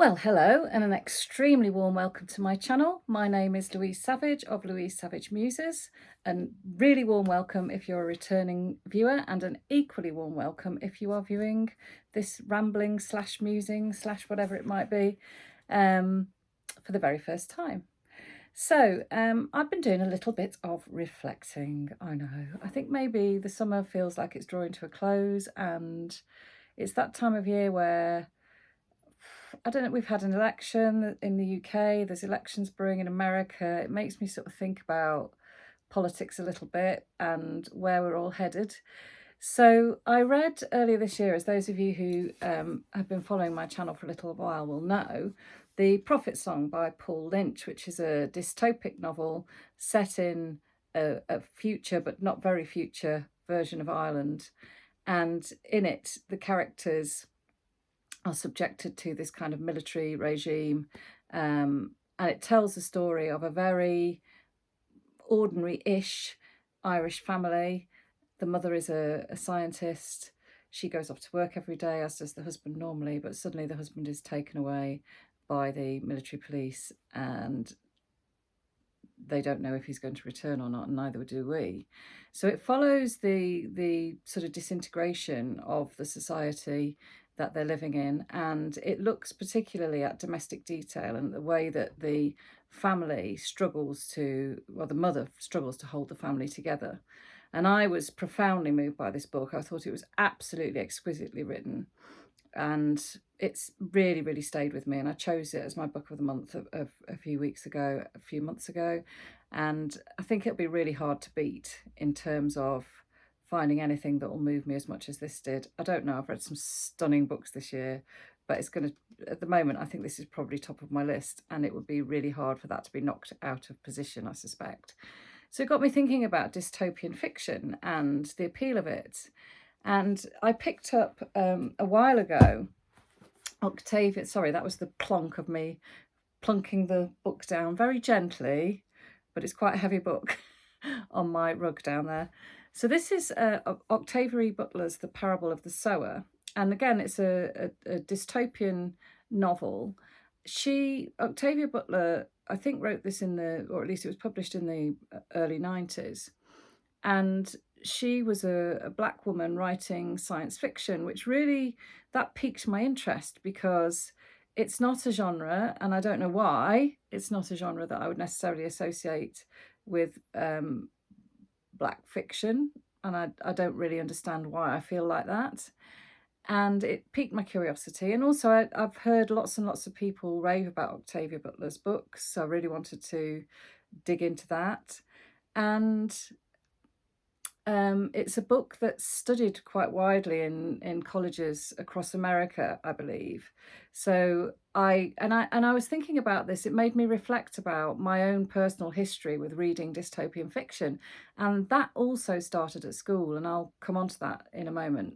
Well, hello and an extremely warm welcome to my channel. My name is Louise Savage of Louise Savage Muses, and really warm welcome if you're a returning viewer, and an equally warm welcome if you are viewing this rambling slash musing slash whatever it might be for the very first time. So I've been doing a little bit of reflecting. I know, I think maybe the summer feels like it's drawing to a close, and it's that time of year where I don't know, we've had an election in the UK, there's elections brewing in America. It makes me sort of think about politics a little bit and where we're all headed. So I read earlier this year, as those of you who have been following my channel for a little while will know, the Prophit Song by Paul Lynch, which is a dystopic novel set in a future but not very future version of Ireland. And in it, the characters are subjected to this kind of military regime, and it tells the story of a very ordinary-ish Irish family. The mother is a scientist. She goes off to work every day, as does the husband normally, but suddenly the husband is taken away by the military police and they don't know if he's going to return or not, and neither do we. So it follows the sort of disintegration of the society that they're living in, and it looks particularly at domestic detail and the way that the family struggles to, well, the mother struggles to hold the family together. And I was profoundly moved by this book. I thought it was absolutely exquisitely written, and it's really stayed with me, and I chose it as my book of the month of a few months ago, and I think it'll be really hard to beat in terms of finding anything that will move me as much as this did. I don't know, I've read some stunning books this year, but it's going to, at the moment, I think this is probably top of my list, and it would be really hard for that to be knocked out of position, I suspect. So it got me thinking about dystopian fiction and the appeal of it. And I picked up a while ago Octavia, sorry, that was the plonk of me plunking the book down very gently, but it's quite a heavy book on my rug down there. So this is Octavia Butler's The Parable of the Sower. And again, it's a dystopian novel. Octavia Butler, I think, wrote this or at least it was published in the early 90s. And she was a black woman writing science fiction, which really, that piqued my interest because it's not a genre, and I don't know why, it's not a genre that I would necessarily associate with black fiction. And I don't really understand why I feel like that. And it piqued my curiosity. And also I've heard lots and lots of people rave about Octavia Butler's books, so I really wanted to dig into that. And it's a book that's studied quite widely in colleges across America, I believe. So I was thinking about this. It made me reflect about my own personal history with reading dystopian fiction, and that also started at school, and I'll come on to that in a moment.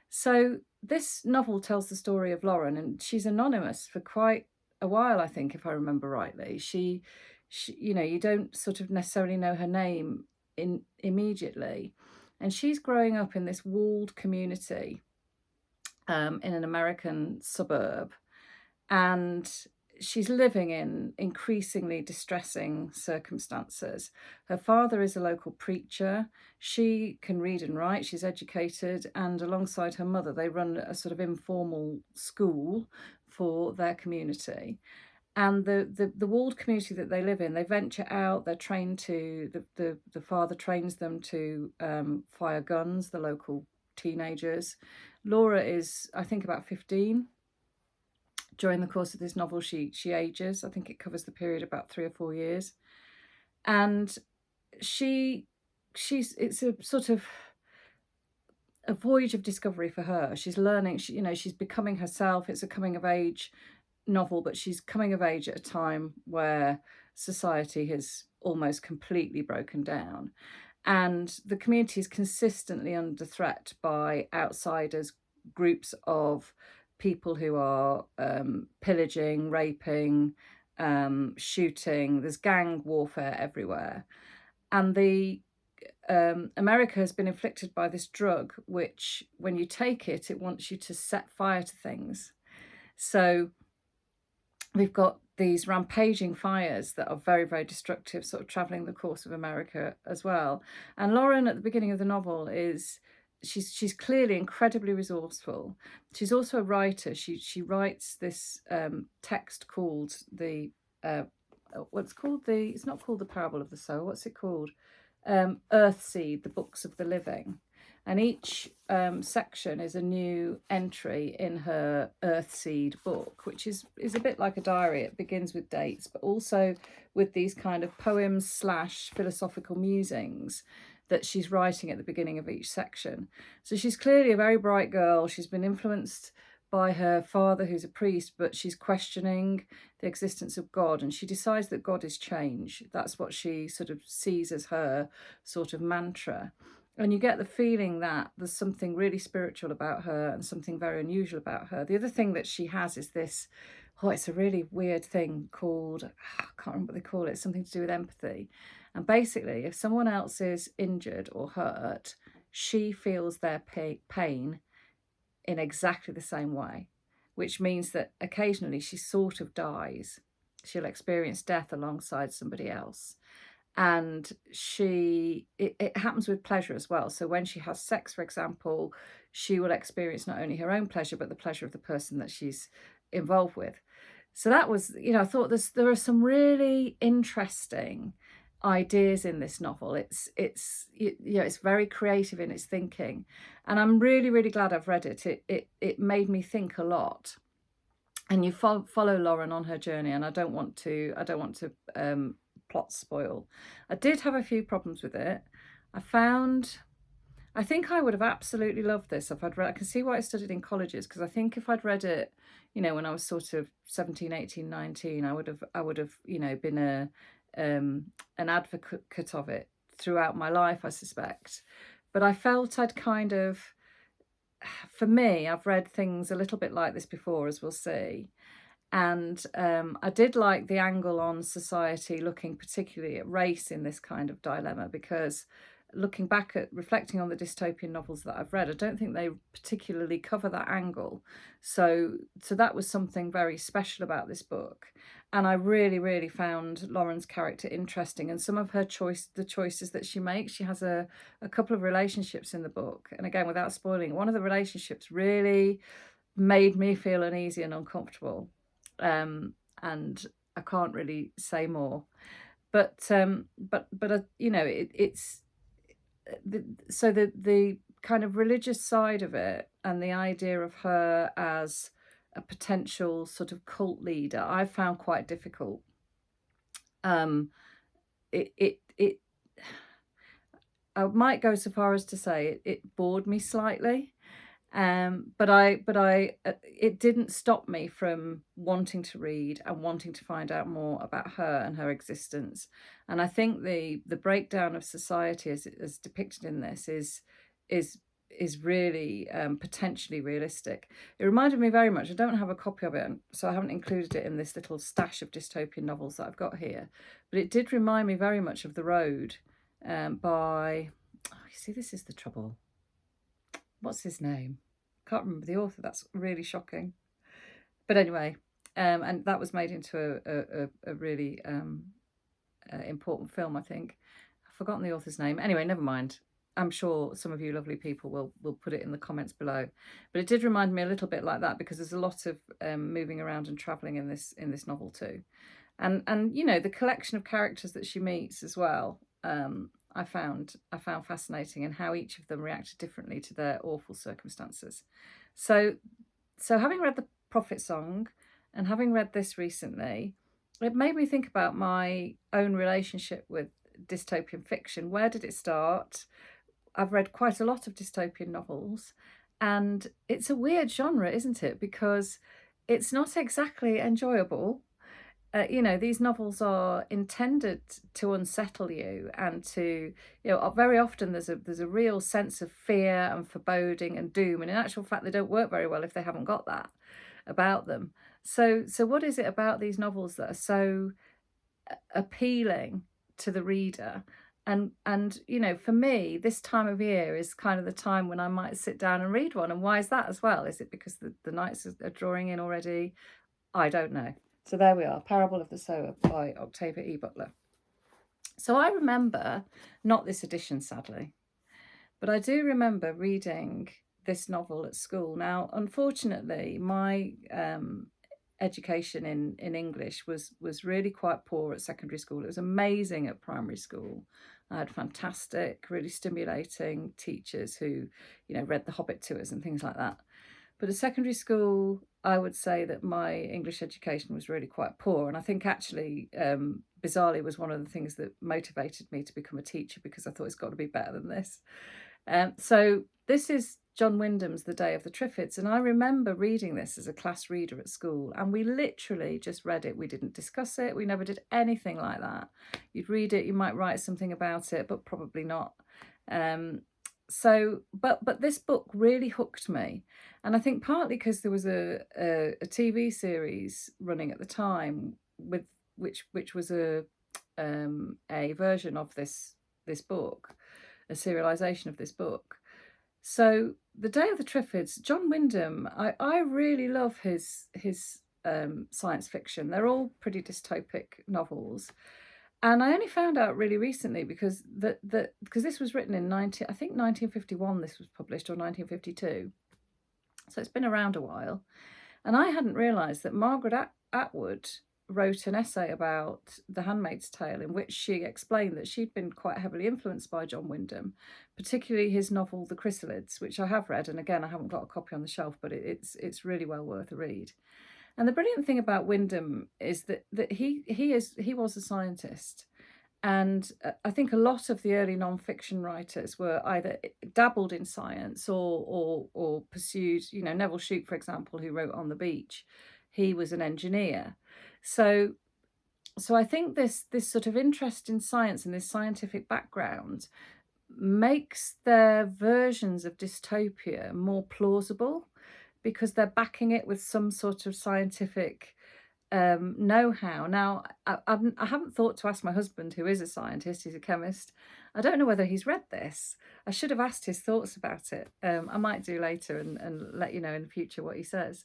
So this novel tells the story of Lauren, and she's anonymous for quite a while, I think, if I remember rightly. She you know, you don't sort of necessarily know her name immediately, and she's growing up in this walled community in an American suburb, and she's living in increasingly distressing circumstances. Her father is a local preacher. She can read and write. She's educated, and alongside her mother, they run a sort of informal school for their community. And the walled community that they live in, they venture out, they're trained to, the father trains them to fire guns, the local teenagers. Laura is, I think, about 15. During the course of this novel, she ages. I think it covers the period about 3 or 4 years. And it's a sort of a voyage of discovery for her. She's learning, she's becoming herself. It's a coming of age novel, but she's coming of age at a time where society has almost completely broken down, and the community is consistently under threat by outsiders, groups of people who are pillaging, raping, shooting. There's gang warfare everywhere, and America has been inflicted by this drug, which when you take it, it wants you to set fire to things. So we've got these rampaging fires that are very, very destructive, sort of travelling the course of America as well. And Lauren, at the beginning of the novel, she's clearly incredibly resourceful. She's also a writer. She writes this text called the what's called the it's not called the Parable of the Sower. What's it called? Earthseed, the Books of the Living. And each section is a new entry in her Earthseed book, which is a bit like a diary. It begins with dates, but also with these kind of poems / philosophical musings that she's writing at the beginning of each section. So she's clearly a very bright girl. She's been influenced by her father, who's a priest, but she's questioning the existence of God, and she decides that God is change. That's what she sort of sees as her sort of mantra. And you get the feeling that there's something really spiritual about her and something very unusual about her. The other thing that she has is this, it's a really weird thing called, I can't remember what they call it, something to do with empathy. And basically, if someone else is injured or hurt, she feels their pain in exactly the same way, which means that occasionally she sort of dies. She'll experience death alongside somebody else. And it happens with pleasure as well. So when she has sex, for example, she will experience not only her own pleasure, but the pleasure of the person that she's involved with. So that was, I thought there are some really interesting ideas in this novel. It's very creative in its thinking, and I'm really, really glad I've read it. It made me think a lot. And you follow Lauren on her journey, and I don't want to plot spoil. I did have a few problems with it. I think I would have absolutely loved this if I'd read. I can see why I studied in colleges, because I think if I'd read it, when I was sort of 17, 18, 19, I would have, been an advocate of it throughout my life, I suspect. But I felt I'd kind of, for me, I've read things a little bit like this before, as we'll see. And I did like the angle on society looking particularly at race in this kind of dilemma, because looking back at reflecting on the dystopian novels that I've read, I don't think they particularly cover that angle. So that was something very special about this book. And I really, really found Lauren's character interesting, and some of the choices that she makes. She has a couple of relationships in the book. And again, without spoiling, one of the relationships really made me feel uneasy and uncomfortable. And I can't really say more, but it's the kind of religious side of it, and the idea of her as a potential sort of cult leader, I found quite difficult. I might go so far as to say it bored me slightly. But it didn't stop me from wanting to read and wanting to find out more about her and her existence. And I think the breakdown of society as depicted in this is really potentially realistic. It reminded me very much, I don't have a copy of it, so I haven't included it in this little stash of dystopian novels that I've got here, but it did remind me very much of The Road by, you see, this is the trouble. What's his name? Can't remember the author. That's really shocking. But anyway, and that was made into a really important film, I think. I've forgotten the author's name. Anyway, never mind. I'm sure some of you lovely people will put it in the comments below. But it did remind me a little bit like that, because there's a lot of moving around and travelling in this novel too. And the collection of characters that she meets as well, I found fascinating, and how each of them reacted differently to their awful circumstances. So having read the Prophit Song and having read this recently, it made me think about my own relationship with dystopian fiction. Where did it start? I've read quite a lot of dystopian novels, and it's a weird genre, isn't it? Because it's not exactly enjoyable. These novels are intended to unsettle you, and to, very often there's a real sense of fear and foreboding and doom. And in actual fact, they don't work very well if they haven't got that about them. So what is it about these novels that are so appealing to the reader? And for me, this time of year is kind of the time when I might sit down and read one. And why is that as well? Is it because the nights are drawing in already? I don't know. So there we are, Parable of the Sower by Octavia E. Butler. So I remember, not this edition sadly, but I do remember reading this novel at school. Now, unfortunately, my education in English was really quite poor at secondary school. It was amazing at primary school. I had fantastic, really stimulating teachers who, read The Hobbit to us and things like that. But at secondary school, I would say that my English education was really quite poor. And I think actually, bizarrely, was one of the things that motivated me to become a teacher, because I thought it's got to be better than this. So this is John Wyndham's The Day of the Triffids. And I remember reading this as a class reader at school. And we literally just read it. We didn't discuss it. We never did anything like that. You'd read it, you might write something about it, but probably not. But this book really hooked me, and I think partly because there was a TV series running at the time with which was a version of this book, a serialization of this book. So The Day of the Triffids, John Wyndham, I really love his science fiction. They're all pretty dystopic novels. And I only found out really recently because this was written in 1951. This was published, or 1952. So it's been around a while, and I hadn't realised that Margaret Atwood wrote an essay about The Handmaid's Tale, in which she explained that she'd been quite heavily influenced by John Wyndham, particularly his novel The Chrysalids, which I have read, and again I haven't got a copy on the shelf, but it's really well worth a read. And the brilliant thing about Wyndham is that he was a scientist, and I think a lot of the early non-fiction writers were either dabbled in science or pursued. Neville Shute, for example, who wrote On the Beach, he was an engineer. So I think this sort of interest in science and this scientific background makes their versions of dystopia more plausible, because they're backing it with some sort of scientific know-how. Now, I haven't thought to ask my husband, who is a scientist, he's a chemist. I don't know whether he's read this. I should have asked his thoughts about it. I might do later and let you know in the future what he says.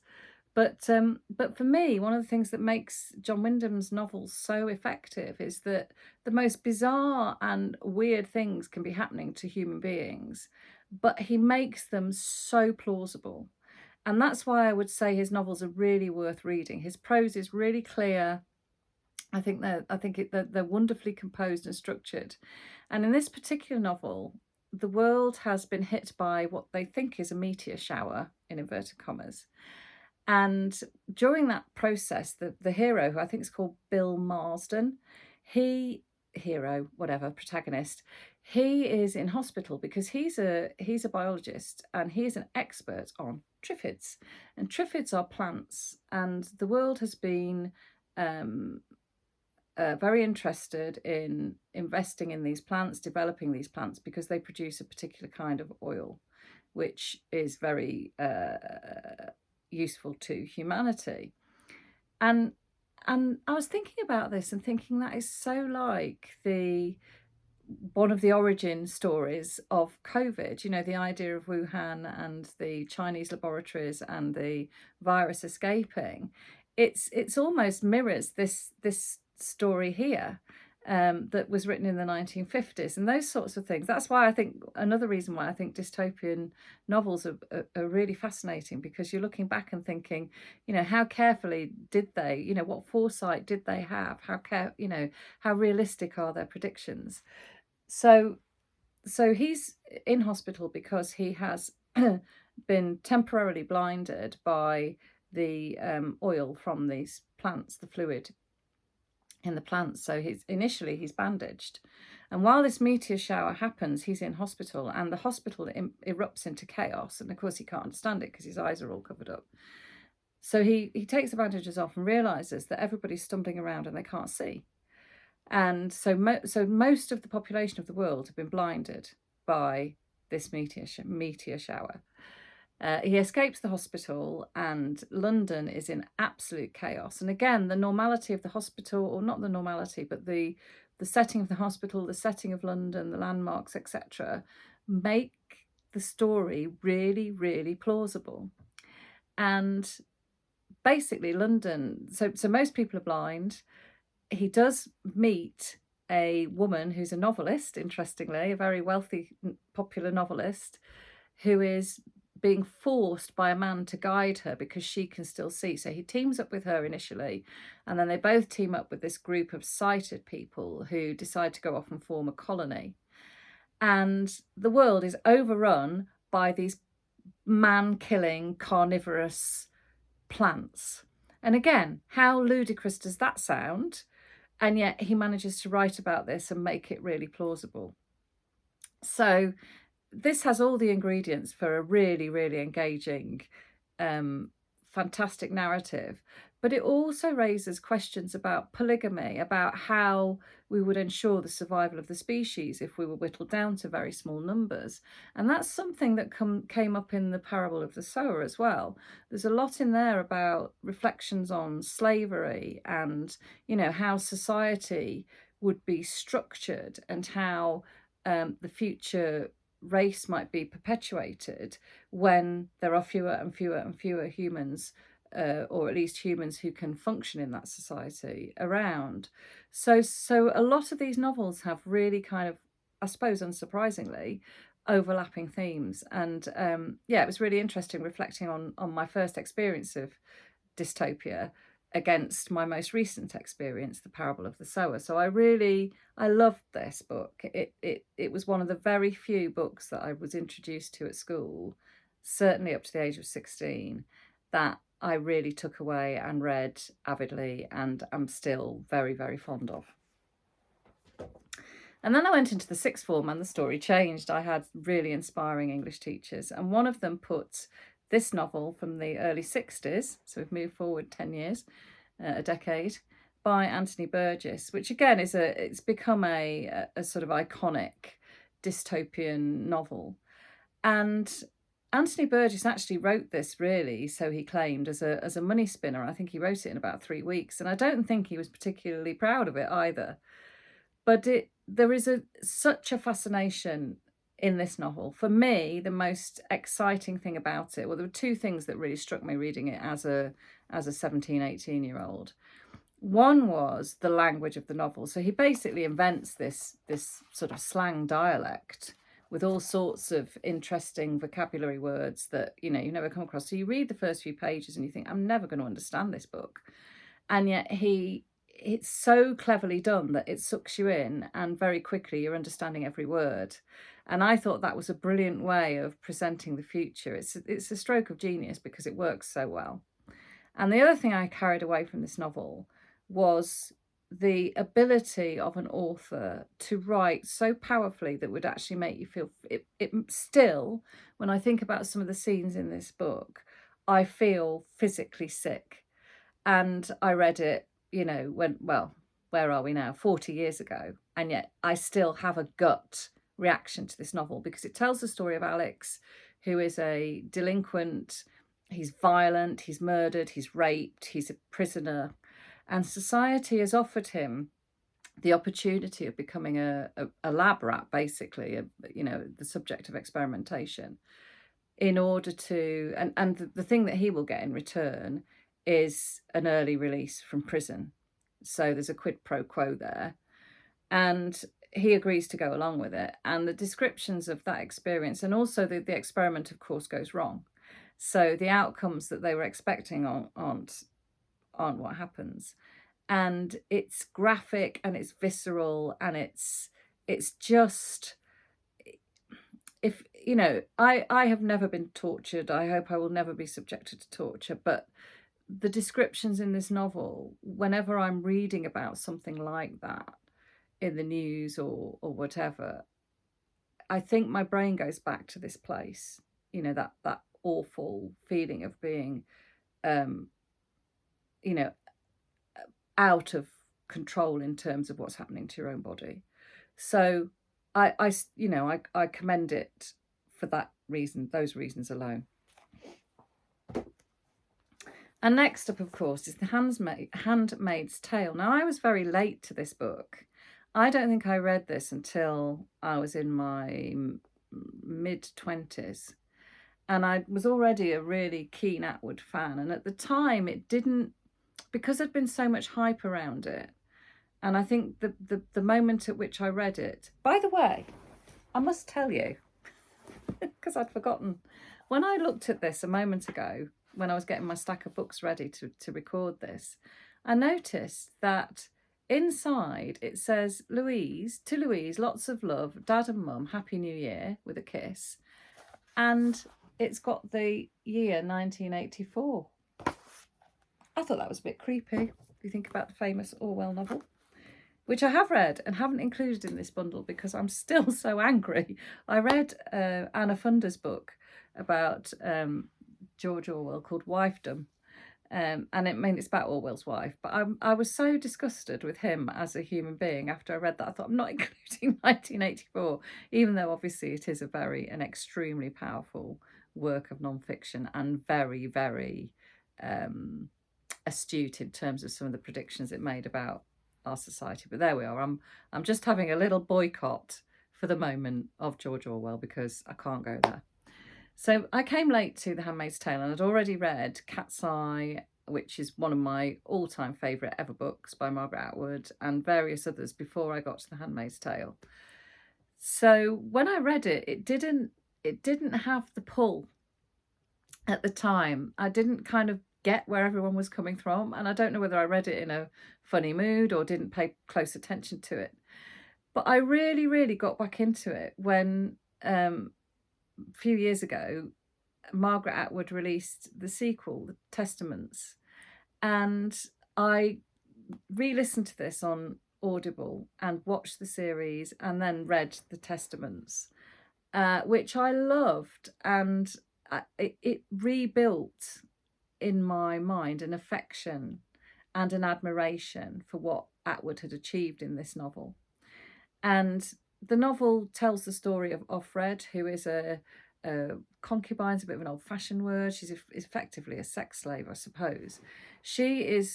But for me, one of the things that makes John Wyndham's novels so effective is that the most bizarre and weird things can be happening to human beings, but he makes them so plausible. And that's why I would say his novels are really worth reading. His prose is really clear. I think they're wonderfully composed and structured. And in this particular novel, the world has been hit by what they think is a meteor shower, in inverted commas. And during that process, the hero, who I think is called Bill Marsden, protagonist, he is in hospital because he's a biologist, and he's an expert on triffids. And triffids are plants, and the world has been very interested in investing in these plants, developing these plants, because they produce a particular kind of oil, which is very useful to humanity. And I was thinking about this and thinking that is so like one of the origin stories of COVID, the idea of Wuhan and the Chinese laboratories and the virus escaping. It's almost mirrors this story here, that was written in the 1950s, and those sorts of things. That's why I think, another reason why I think dystopian novels are really fascinating, because you're looking back and thinking, how carefully did they, what foresight did they have? How realistic are their predictions? So he's in hospital because he has been temporarily blinded by the oil from these plants, the fluid in the plants. So he's bandaged, and while this meteor shower happens, he's in hospital, and the hospital erupts into chaos, and of course he can't understand it because his eyes are all covered up. So he takes the bandages off and realizes that everybody's stumbling around and they can't see. And so most of the population of the world have been blinded by this meteor shower. He escapes the hospital, and London is in absolute chaos. And again, the normality of the hospital, or not the normality, but the setting of the hospital, the setting of London, the landmarks, etc., make the story really, really plausible. And basically London, so most people are blind. He does meet a woman who's a novelist, interestingly, a very wealthy, popular novelist, who is being forced by a man to guide her because she can still see. So he teams up with her initially, and then they both team up with this group of sighted people who decide to go off and form a colony. And the world is overrun by these man-killing carnivorous plants. And again, how ludicrous does that sound? And yet he manages to write about this and make it really plausible. So this has all the ingredients for a really, really engaging, fantastic narrative. But it also raises questions about polygamy, about how we would ensure the survival of the species if we were whittled down to very small numbers. And that's something that came up in the parable of the sower as well. There's a lot in there about reflections on slavery and, you know, how society would be structured and how the future race might be perpetuated when there are fewer and fewer and fewer humans, or at least humans who can function in that society around. So a lot of these novels have really kind of, I suppose unsurprisingly, overlapping themes. And yeah, it was really interesting reflecting on my first experience of dystopia against my most recent experience, The Parable of the Sower. So I loved this book. It was one of the very few books that I was introduced to at school, certainly up to the age of 16, that I really took away and read avidly and am still very, very fond of. And then I went into the sixth form and the story changed. I had really inspiring English teachers, and one of them put this novel from the early 60s, so we've moved forward 10 years, a decade, by Anthony Burgess, which again it's become a sort of iconic dystopian novel. And Anthony Burgess actually wrote this, really, so he claimed, as a money spinner. I think he wrote it in about 3 weeks, and I don't think he was particularly proud of it either. But there is such a fascination in this novel. For me, the most exciting thing about it, well, there were two things that really struck me reading it as a 17, 18-year-old. One was the language of the novel. So he basically invents this sort of slang dialect with all sorts of interesting vocabulary words that, you know, you never come across. So you read the first few pages and you think, I'm never going to understand this book. And yet it's so cleverly done that it sucks you in, and very quickly you're understanding every word. And I thought that was a brilliant way of presenting the future. It's a stroke of genius because it works so well. And the other thing I carried away from this novel was the ability of an author to write so powerfully that would actually make you feel it still, when I think about some of the scenes in this book, I feel physically sick. And I read it, you know, where are we now? 40 years ago. And yet I still have a gut reaction to this novel because it tells the story of Alex, who is a delinquent. He's violent, he's murdered, he's raped, he's a prisoner. And society has offered him the opportunity of becoming a lab rat, basically, the subject of experimentation, in order to, and the thing that he will get in return is an early release from prison. So there's a quid pro quo there. And he agrees to go along with it. And the descriptions of that experience, and also the experiment, of course, goes wrong. So the outcomes that they were expecting aren't what happens. And it's graphic and it's visceral and it's just, if, you know, I have never been tortured. I hope I will never be subjected to torture. But the descriptions in this novel, whenever I'm reading about something like that in the news or whatever, I think my brain goes back to this place, you know, that awful feeling of being, out of control in terms of what's happening to your own body. So I commend it for that reason, those reasons alone. And next up, of course, is The Handmaid's Tale. Now, I was very late to this book. I don't think I read this until I was in my mid-20s. And I was already a really keen Atwood fan. And at the time, it didn't, because there'd been so much hype around it. And I think the moment at which I read it, by the way, I must tell you, because I'd forgotten, when I looked at this a moment ago, when I was getting my stack of books ready to record this, I noticed that inside it says, Louise, to Louise, lots of love, Dad and Mum, Happy New Year, with a kiss. And it's got the year 1984. I thought that was a bit creepy, if you think about the famous Orwell novel, which I have read and haven't included in this bundle because I'm still so angry. I read Anna Funder's book about George Orwell called Wyndham, and it's about Orwell's wife. But I was so disgusted with him as a human being after I read that. I thought, I'm not including 1984, even though obviously it is an extremely powerful work of non-fiction and very, very astute in terms of some of the predictions it made about our society. But there we are. I'm just having a little boycott for the moment of George Orwell because I can't go there. So I came late to The Handmaid's Tale and I'd already read Cat's Eye, which is one of my all-time favourite ever books by Margaret Atwood, and various others before I got to The Handmaid's Tale. So when I read it, it didn't have the pull at the time. I didn't kind of get where everyone was coming from, and I don't know whether I read it in a funny mood or didn't pay close attention to it. But I really, really got back into it when a few years ago, Margaret Atwood released the sequel, The Testaments, and I re-listened to this on Audible and watched the series and then read The Testaments, which I loved, and it rebuilt in my mind an affection and an admiration for what Atwood had achieved in this novel. And the novel tells the story of Offred, who is a concubine's a bit of an old-fashioned word. She's effectively a sex slave, I suppose. She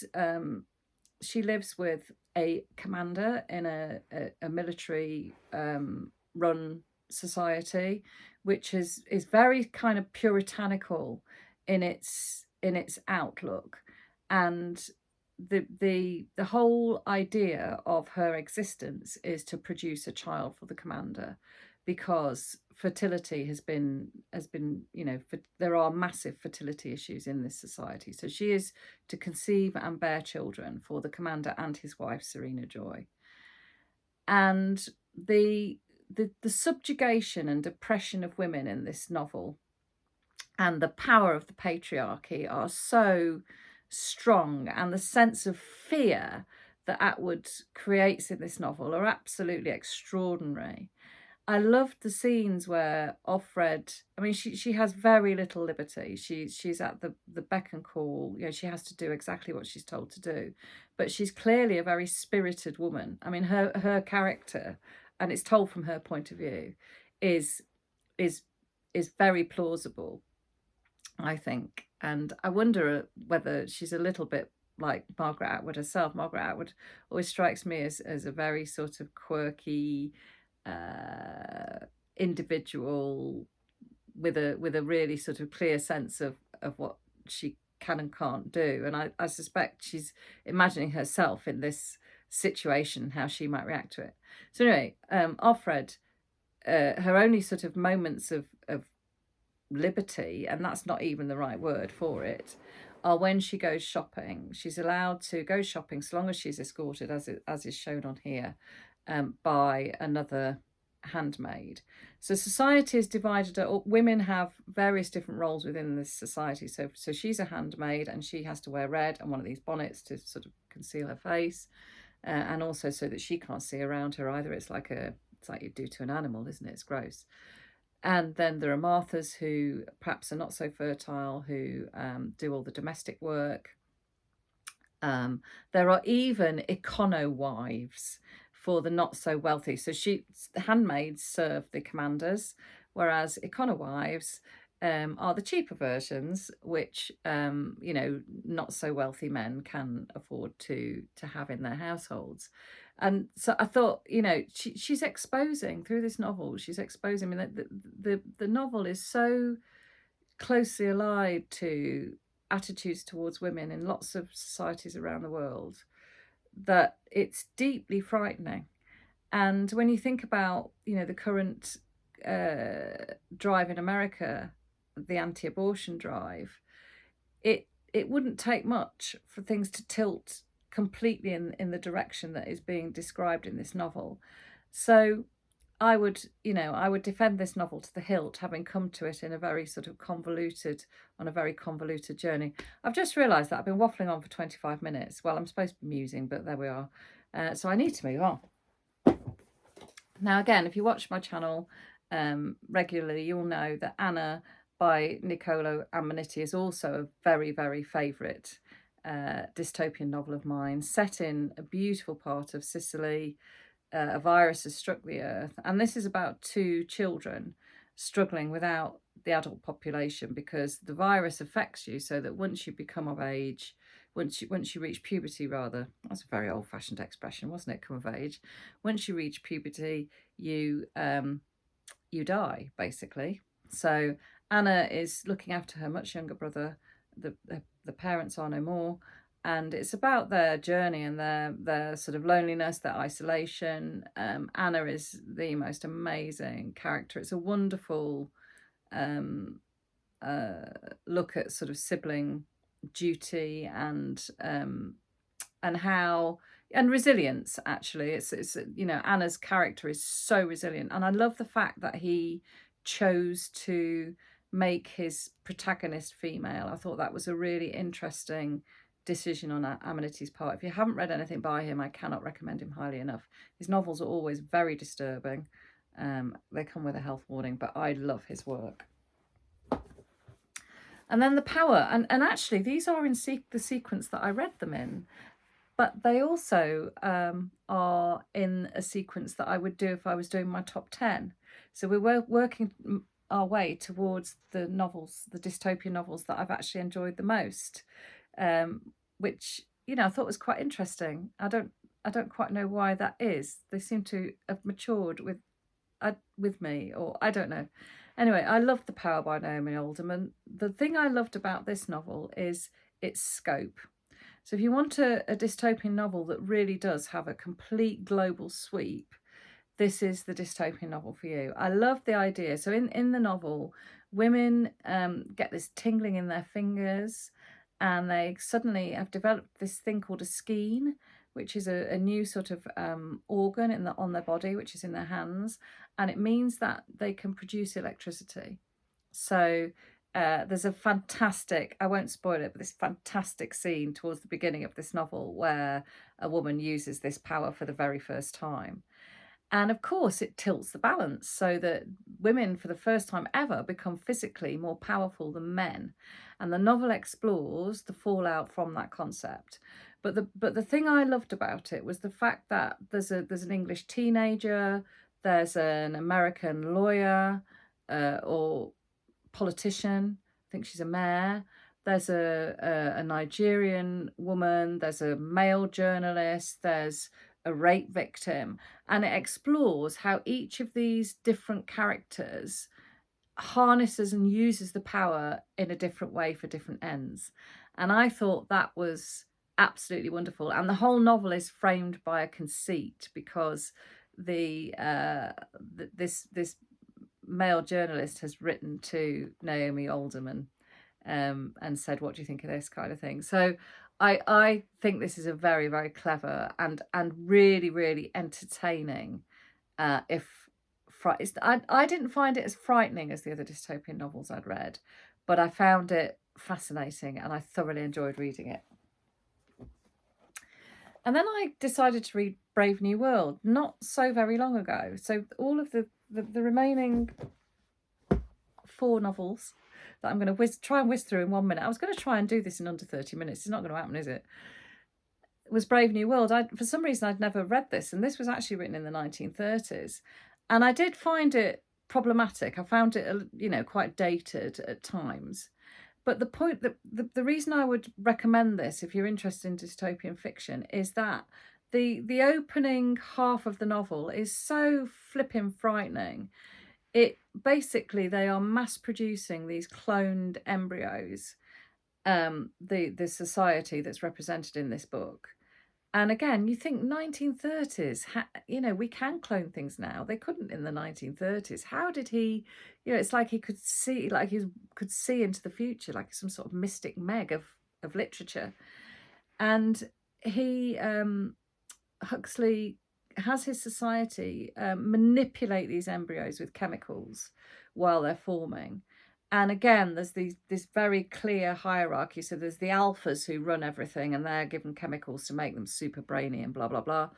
lives with a commander in a military run society, which is very kind of puritanical in its outlook, and the whole idea of her existence is to produce a child for the commander, because fertility has been there are massive fertility issues in this society. So she is to conceive and bear children for the commander and his wife Serena Joy. And the subjugation and oppression of women in this novel and the power of the patriarchy are so strong, and the sense of fear that Atwood creates in this novel are absolutely extraordinary. I loved the scenes where Offred, I mean, she has very little liberty. She's at the beck and call. She has to do exactly what she's told to do. But she's clearly a very spirited woman. I mean, her character, and it's told from her point of view, is very plausible, I think. And I wonder whether she's a little bit like Margaret Atwood herself. Margaret Atwood always strikes me as a very sort of quirky individual with a really sort of clear sense of what she can and can't do. And I suspect she's imagining herself in this situation, how she might react to it. So anyway, Offred, her only sort of moments of liberty, and that's not even the right word for it, are when she goes shopping. She's allowed to go shopping so long as she's escorted, as is shown on here, by another handmaid. So society is divided up. Women have various different roles within this society. So she's a handmaid, and she has to wear red and one of these bonnets to sort of conceal her face, and also so that she can't see around her either. It's like you do to an animal, isn't it? It's gross. And then there are Marthas who perhaps are not so fertile, who do all the domestic work. There are even econo wives for the not so wealthy. So the handmaids serve the commanders, whereas econo wives are the cheaper versions, which not so wealthy men can afford to have in their households. And so I thought, she's exposing through this novel. She's exposing. I mean, the novel is so closely allied to attitudes towards women in lots of societies around the world, that it's deeply frightening. And when you think about, the current drive in America, the anti-abortion drive, it wouldn't take much for things to tilt completely in the direction that is being described in this novel. So I would defend this novel to the hilt, having come to it in a very convoluted journey. I've just realised that I've been waffling on for 25 minutes. Well, I'm supposed to be musing, but there we are. So I need to move on. Now, again, if you watch my channel regularly, you'll know that Anna by Niccolo Ammaniti is also a very, very favourite dystopian novel of mine, set in a beautiful part of Sicily. A virus has struck the earth, and this is about two children struggling without the adult population, because the virus affects you so that once you become of age, once you reach puberty, rather, that's a very old-fashioned expression, wasn't it, come of age, once you reach puberty, you die, basically. So Anna is looking after her much younger brother. The parents are no more, and it's about their journey and their sort of loneliness, their isolation. Anna is the most amazing character. It's a wonderful look at sort of sibling duty and how, and resilience. Actually, it's Anna's character is so resilient, and I love the fact that he chose to make his protagonist female. I thought that was a really interesting decision on Ammaniti's part. If you haven't read anything by him, I cannot recommend him highly enough. His novels are always very disturbing. They come with a health warning, but I love his work. And then The Power, and actually these are in the sequence that I read them in, but they also are in a sequence that I would do if I was doing my top 10. So we're working our way towards the novels, the dystopian novels that I've actually enjoyed the most, which I thought was quite interesting. I don't quite know why that is. They seem to have matured with me, or I don't know. Anyway, I loved The Power by Naomi Alderman. The thing I loved about this novel is its scope. So if you want a dystopian novel that really does have a complete global sweep, this is the dystopian novel for you. I love the idea. So in the novel, women get this tingling in their fingers, and they suddenly have developed this thing called a skein, which is a new sort of organ on their body, which is in their hands, and it means that they can produce electricity. So there's a fantastic, I won't spoil it, but this fantastic scene towards the beginning of this novel where a woman uses this power for the very first time. And of course, it tilts the balance so that women, for the first time ever, become physically more powerful than men. And the novel explores the fallout from that concept. But the thing I loved about it was the fact that there's an English teenager, there's an American lawyer or politician, I think she's a mayor, there's a Nigerian woman, there's a male journalist, there's a rape victim, and it explores how each of these different characters harnesses and uses the power in a different way for different ends. And I thought that was absolutely wonderful. And the whole novel is framed by a conceit, because this male journalist has written to Naomi Alderman and said, what do you think of this, kind of thing. So I think this is a very, very clever and really, really entertaining. I didn't find it as frightening as the other dystopian novels I'd read, but I found it fascinating and I thoroughly enjoyed reading it. And then I decided to read Brave New World not so very long ago. So all of the remaining 4 novels that I'm going to try and whiz through in 1 minute. I was going to try and do this in under 30 minutes. It's not going to happen, is it? It was Brave New World. For some reason, I'd never read this, and this was actually written in the 1930s. And I did find it problematic. I found it, quite dated at times. But the point that the reason I would recommend this, if you're interested in dystopian fiction, is that the opening half of the novel is so flipping frightening. basically they are mass producing these cloned embryos, the society that's represented in this book. And again, you think 1930s, you know, we can clone things now. They couldn't in the 1930s. How did he, you know, it's like he could see, like he could see into the future, like some sort of mystic Meg of literature. And he, Huxley has his society manipulate these embryos with chemicals while they're forming. And again, there's this very clear hierarchy. So there's the alphas who run everything, and they're given chemicals to make them super brainy and blah, blah, blah.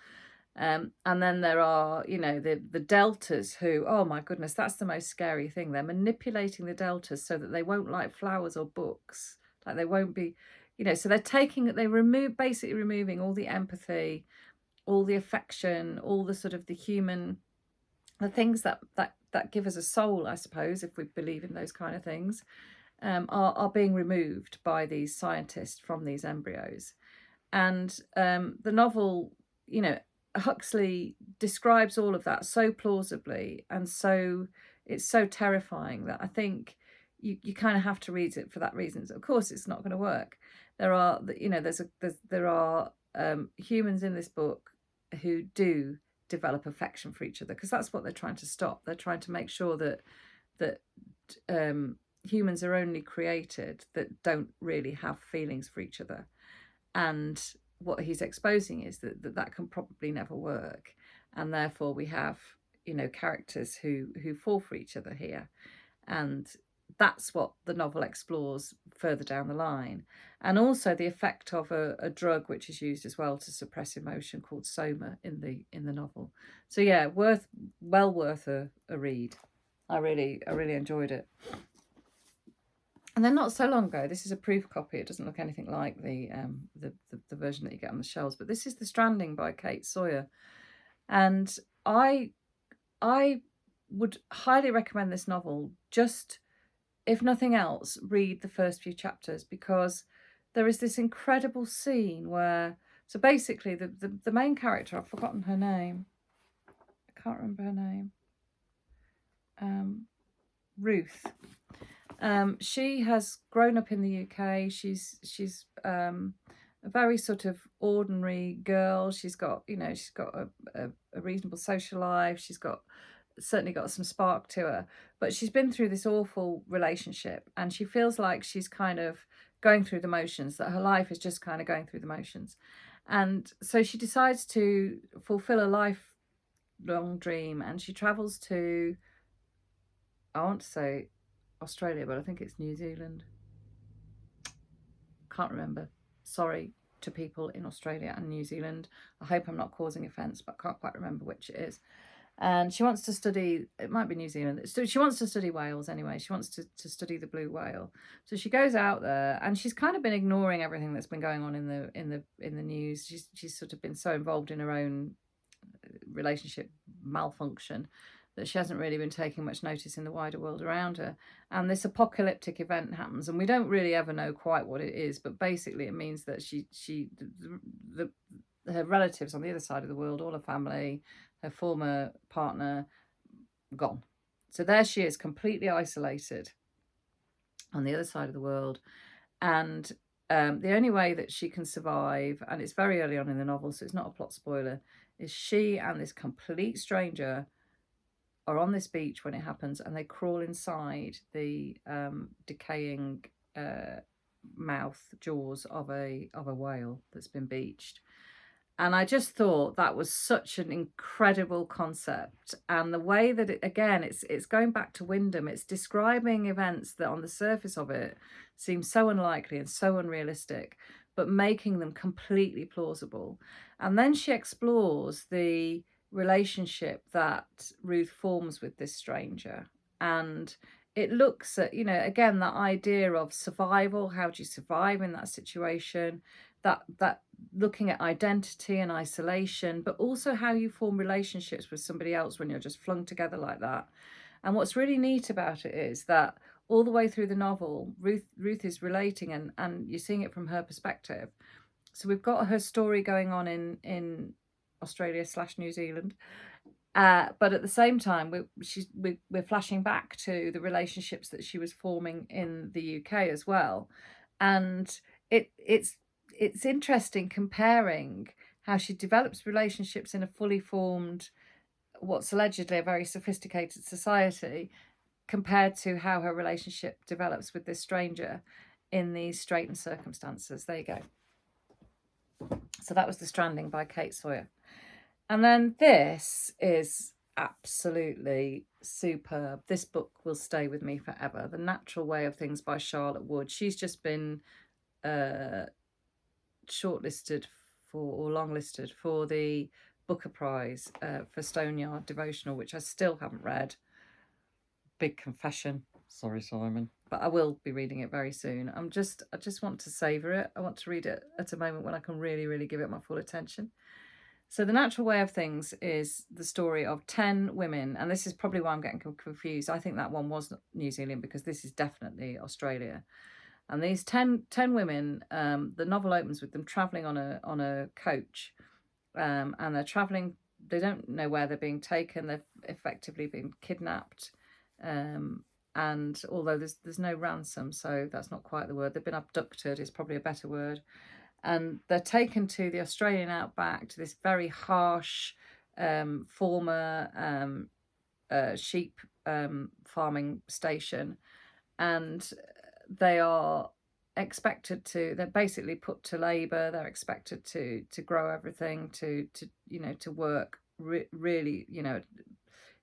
And then there are, you know, the deltas who, oh my goodness, that's the most scary thing. They're manipulating the deltas so that they won't like flowers or books. Like they won't be, you know, so basically removing all the empathy, all the affection, all the sort of the human, the things that give us a soul, I suppose, if we believe in those kind of things, are being removed by these scientists from these embryos. And the novel, you know, Huxley describes all of that so plausibly, and so it's so terrifying that I think you kind of have to read it for that reason. Of course, it's not going to work. There are, you know, there are humans in this book who do develop affection for each other, because that's what they're trying to stop. They're trying to make sure that humans are only created that don't really have feelings for each other. And what he's exposing is that can probably never work, and therefore we have, you know, characters who fall for each other here. And that's what the novel explores further down the line. And also the effect of a drug which is used as well to suppress emotion, called Sower, in the novel. So yeah, well worth a read. I really enjoyed it. And then not so long ago, this is a proof copy. It doesn't look anything like the version that you get on the shelves, but this is The Stranding by Kate Sawyer. And I would highly recommend this novel. Just, if nothing else, read the first few chapters, because there is this incredible scene where, so basically the main character, I've forgotten her name. I can't remember her name. Ruth. She has grown up in the UK. She's a very sort of ordinary girl. She's got a reasonable social life. She's certainly got some spark to her, but she's been through this awful relationship, and she feels like she's kind of going through the motions, that her life is just kind of going through the motions. And so she decides to fulfill a lifelong dream, and she travels to, I want to say Australia, but I think it's New Zealand. Can't remember. Sorry to people in Australia and New Zealand. I hope I'm not causing offence, but I can't quite remember which it is. And she wants to study, it might be New Zealand. So she wants to study whales anyway. She wants to study the blue whale. So she goes out there, and she's kind of been ignoring everything that's been going on in the news. She's sort of been so involved in her own relationship malfunction that she hasn't really been taking much notice in the wider world around her. And this apocalyptic event happens, and we don't really ever know quite what it is, but basically it means that her relatives on the other side of the world, all her family, her former partner, gone. So there she is, completely isolated on the other side of the world. And the only way that she can survive, and it's very early on in the novel, so it's not a plot spoiler, is she and this complete stranger are on this beach when it happens, and they crawl inside the decaying jaws of a whale that's been beached. And I just thought that was such an incredible concept. And the way that it's going back to Wyndham, it's describing events that on the surface of it seem so unlikely and so unrealistic, but making them completely plausible. And then she explores the relationship that Ruth forms with this stranger. And it looks at, again, that idea of survival. How do you survive in that situation? That looking at identity and isolation, but also how you form relationships with somebody else when you're just flung together like that. And what's really neat about it is that all the way through the novel, Ruth is relating, and you're seeing it from her perspective. So we've got her story going on in Australia / New Zealand, But at the same time, we're flashing back to the relationships that she was forming in the UK as well, and it's interesting comparing how she develops relationships in a fully formed, what's allegedly a very sophisticated society, compared to how her relationship develops with this stranger in these straitened circumstances. There you go. So that was The Stranding by Kate Sawyer. And then this is absolutely superb. This book will stay with me forever. The Natural Way of Things by Charlotte Wood. She's just been shortlisted for, or longlisted for, the Booker Prize for Stoneyard Devotional, which I still haven't read. Big confession. Sorry, Simon. But I will be reading it very soon. I just want to savour it. I want to read it at a moment when I can really, really give it my full attention. So The Natural Way of Things is the story of 10 women, and this is probably why I'm getting confused. I think that one was New Zealand, because this is definitely Australia. And these 10 women, the novel opens with them travelling on a coach, and they're travelling. They don't know where they're being taken. They've effectively been kidnapped, and although there's no ransom, so that's not quite the word. They've been abducted is probably a better word. And they're taken to the Australian outback, to this very harsh former sheep farming station. And they are expected to, they're basically put to labour. They're expected to grow everything, to work really,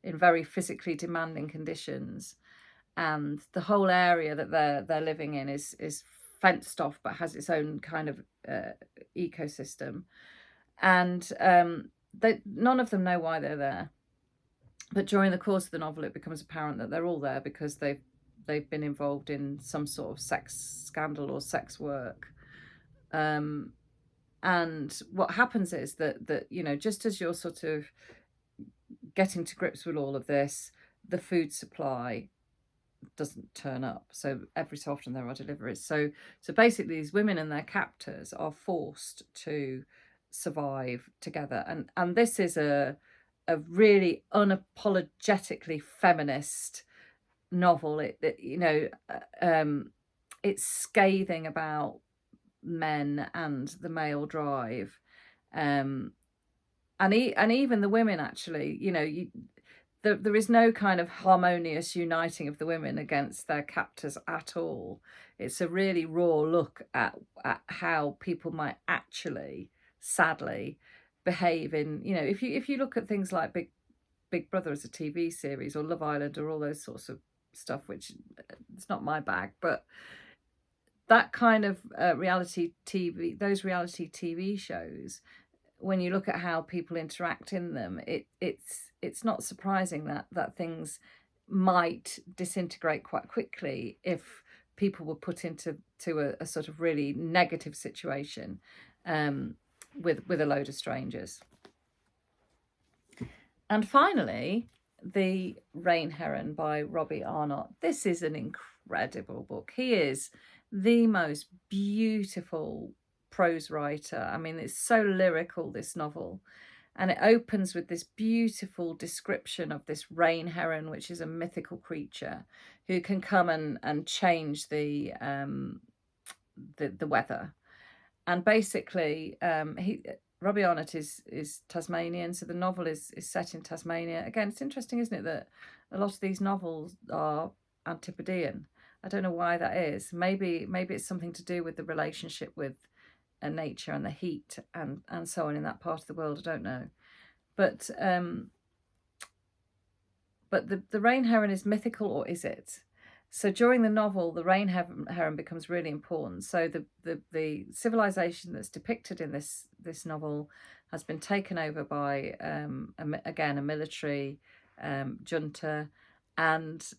in very physically demanding conditions. And the whole area that they're living in is fenced off, but has its own kind of ecosystem. And none of them know why they're there. But during the course of the novel, it becomes apparent that they're all there because they've been involved in some sort of sex scandal or sex work. And what happens is that just as you're sort of getting to grips with all of this, the food supply doesn't turn up. So every so often there are deliveries. So basically these women and their captors are forced to survive together. And this is a really unapologetically feminist novel. It's scathing about men and the male drive. And even the women, actually, there is no kind of harmonious uniting of the women against their captors at all. It's a really raw look at how people might actually, sadly, behave in, if you look at things like Big Brother as a TV series, or Love Island, or all those sorts of stuff, which it's not my bag, but that kind of reality TV shows, when you look at how people interact in them, it's not surprising that things might disintegrate quite quickly if people were put into a sort of really negative situation with a load of strangers. And finally, The Rain Heron by Robbie Arnott. This is an incredible book. He is the most beautiful prose writer. I mean, it's so lyrical, this novel. And it opens with this beautiful description of this rain heron, which is a mythical creature who can come and change the weather. And basically, Robbie Arnott is Tasmanian, so the novel is set in Tasmania. Again, it's interesting, isn't it, that a lot of these novels are Antipodean. I don't know why that is. Maybe it's something to do with the relationship with nature and the heat and so on in that part of the world. I don't know, but the rain heron is mythical, or is it? So during the novel, the rain heron becomes really important. So the civilization that's depicted in this novel has been taken over by a military junta, and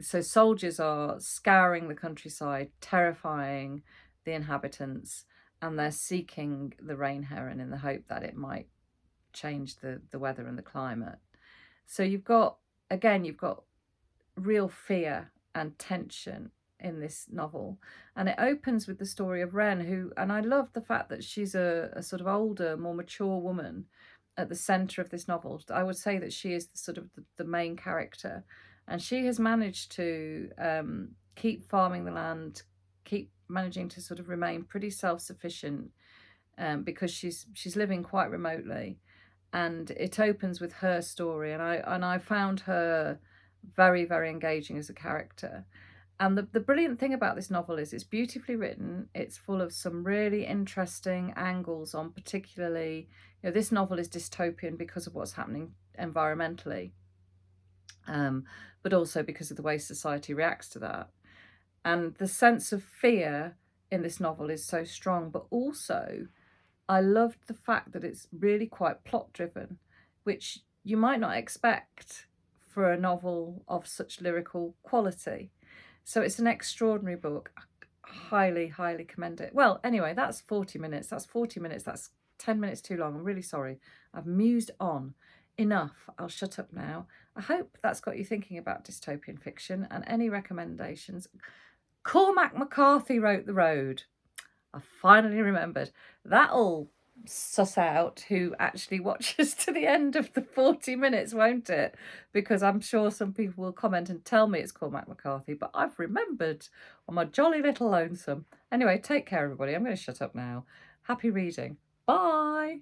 so soldiers are scouring the countryside, terrifying the inhabitants, and they're seeking the rain heron in the hope that it might change the weather and the climate. So you've got real fear and tension in this novel. And it opens with the story of Wren, and I love the fact that she's a sort of older, more mature woman at the centre of this novel. I would say that she is the sort of the main character, and she has managed to keep farming the land, keep managing to sort of remain pretty self-sufficient, because she's living quite remotely, and it opens with her story, and I found her very, very engaging as a character. And the brilliant thing about this novel is it's beautifully written. It's full of some really interesting angles on, particularly, this novel is dystopian because of what's happening environmentally, but also because of the way society reacts to that. And the sense of fear in this novel is so strong, but also I loved the fact that it's really quite plot driven, which you might not expect for a novel of such lyrical quality. So it's an extraordinary book. I highly, highly commend it. Well, anyway, that's 40 minutes. That's 40 minutes. That's 10 minutes too long. I'm really sorry. I've mused on enough. I'll shut up now. I hope that's got you thinking about dystopian fiction, and any recommendations. Cormac McCarthy wrote The Road. I finally remembered. That'll suss out who actually watches to the end of the 40 minutes, won't it? Because I'm sure some people will comment and tell me it's Cormac McCarthy, but I've remembered on my jolly little lonesome. Anyway, take care, everybody. I'm going to shut up now. Happy reading. Bye.